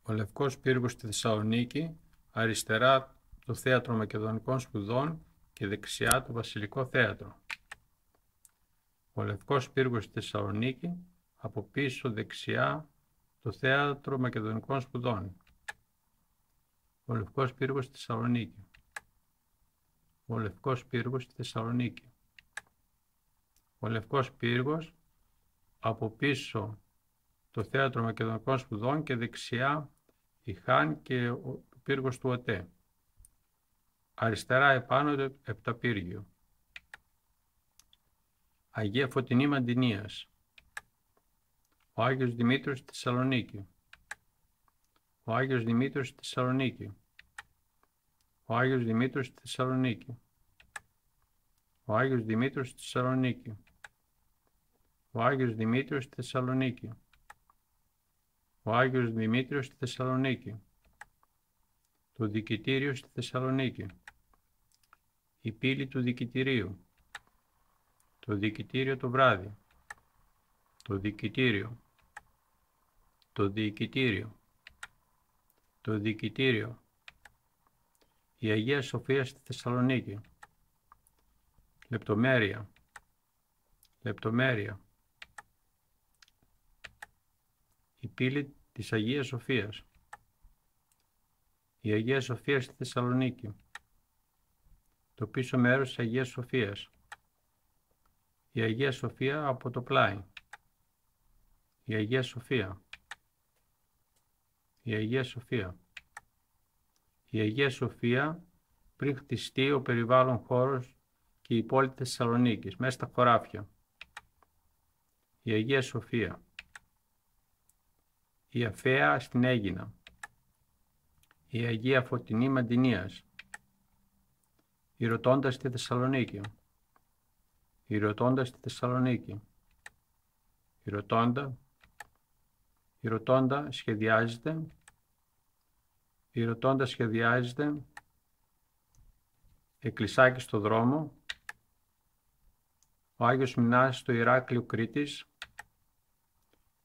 Ο Λευκός Πύργος στη Θεσσαλονίκη, αριστερά το Θέατρο Μακεδονικών Σπουδών και δεξιά το Βασιλικό Θέατρο. Ο Λευκός Πύργος στη Θεσσαλονίκη, από πίσω δεξιά το Θέατρο Μακεδονικών Σπουδών. Ο Λευκός Πύργος στη Θεσσαλονίκη. Ο Λευκός Πύργος στη Θεσσαλονίκη. Ο Λευκός Πύργος, από πίσω το Θέατρο Μακεδονικών Σπουδών και δεξιά η Χάν και ο πύργος του ΟΤΕ. Αριστερά επάνω το Επταπύργιο. Αγία Φωτεινή Μαντινίας. Ο Άγιος Δημήτριος στη Θεσσαλονίκη. Ο Άγιος Δημήτριος στη Θεσσαλονίκη. Ο Άγιος Δημήτριος στη Θεσσαλονίκη. Ο Άγιος Δημήτριος στη Θεσσαλονίκη. Ο Άγιος Δημήτριος στη Θεσσαλονίκη. Ο Άγιος Δημήτριος στη Θεσσαλονίκη. Το Δικητήριο στη Θεσσαλονίκη. Η πύλη του Δικητηρίου. Το Δικητήριο το βράδυ. Το Δικητήριο. Το Διοικητήριο. Το Δικητήριο. Η Αγία Σοφία στη Θεσσαλονίκη. Λεπτομέρεια. Λεπτομέρεια. Η πύλη της Αγίας Σοφίας. Η Αγία Σοφία στη Θεσσαλονίκη. Το πίσω μέρος της Αγίας Σοφίας. Η Αγία Σοφία από το πλάι. Η Αγία Σοφία. Η Αγία Σοφία. Η Αγία Σοφία πριν χτιστεί ο περιβάλλον χώρος και η πόλη της Θεσσαλονίκης, μέσα στα χωράφια. Η Αγία Σοφία. Η Αφαία στην Αίγινα. Η Αγία Φωτεινή Μαντινίας. Η Ρωτώντα στη Θεσσαλονίκη. Η Ρωτώντα στη Θεσσαλονίκη. Η Ρωτώντα. Η Ρωτώντα σχεδιάζεται. Η Ρωτώντα σχεδιάζεται. Εκκλησάκι στο δρόμο. Ο Άγιος Μινάς στο Ηράκλειο Κρήτης.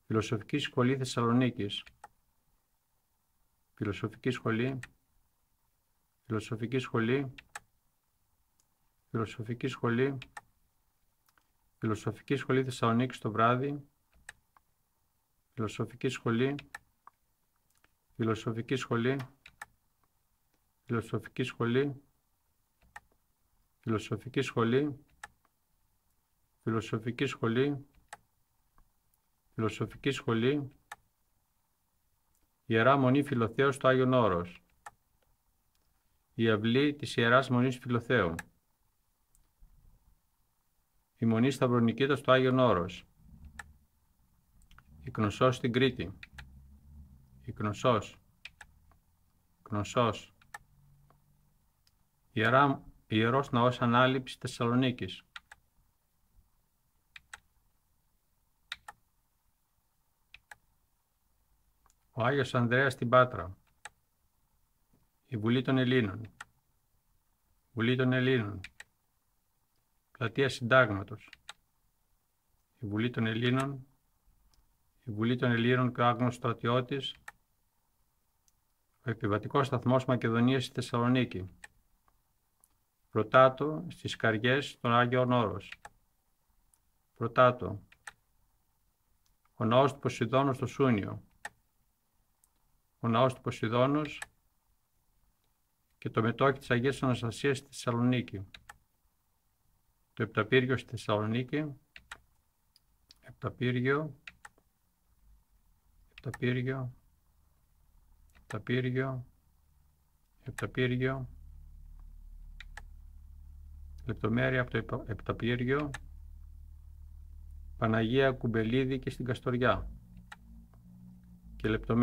Φιλοσοφική Σχολή Θεσσαλονίκης. Φιλοσοφική Σχολή. Φιλοσοφική Σχολή. Φιλοσοφική Σχολή. Φιλοσοφική Σχολή Θεσσαλονίκης το βράδυ. Φιλοσοφική Σχολή. Φιλοσοφική Σχολή. Φιλοσοφική Σχολή. Φιλοσοφική Σχολή. Φιλοσοφική Σχολή. Φιλοσοφική Σχολή. Ιερά Μονή Φιλοθέου στο Άγιον Όρος. Η αυλή της Ιεράς Μονής Φιλοθέου. Η Μονή Σταυρονικήτα στο Άγιον Όρος. Η Κνωσός στην Κρήτη. Η Κνωσός. Κνωσός. Ιερός Ναός Ανάληψης Θεσσαλονίκης. Ο Άγιος Ανδρέας στην Πάτρα. Η Βουλή των Ελλήνων. Βουλή των Ελλήνων. Πλατεία Συντάγματος. Η Βουλή των Ελλήνων. Η Βουλή των Ελλήνων και ο Άγνωστος Στρατιώτης. Ο Επιβατικός Σταθμός Μακεδονίας στη Θεσσαλονίκη. Πρωτάτο στις Καριές στον Άγιον Όρος. Πρωτάτο. Ο Ναός του Ποσειδώνος στο Σούνιο. Ο Ναός του Ποσειδώνος και το μετόχι της Αγίας Αναστασίας στη Θεσσαλονίκη. Το Επταπύργιο στη Θεσσαλονίκη. Επταπύργιο. Επταπύργιο. Επταπύργιο. Επταπύργιο. Λεπτομέρεια από το Επταπύργιο. Παναγία Κουμπελίδη και στην Καστοριά. Και λεπτομέρεια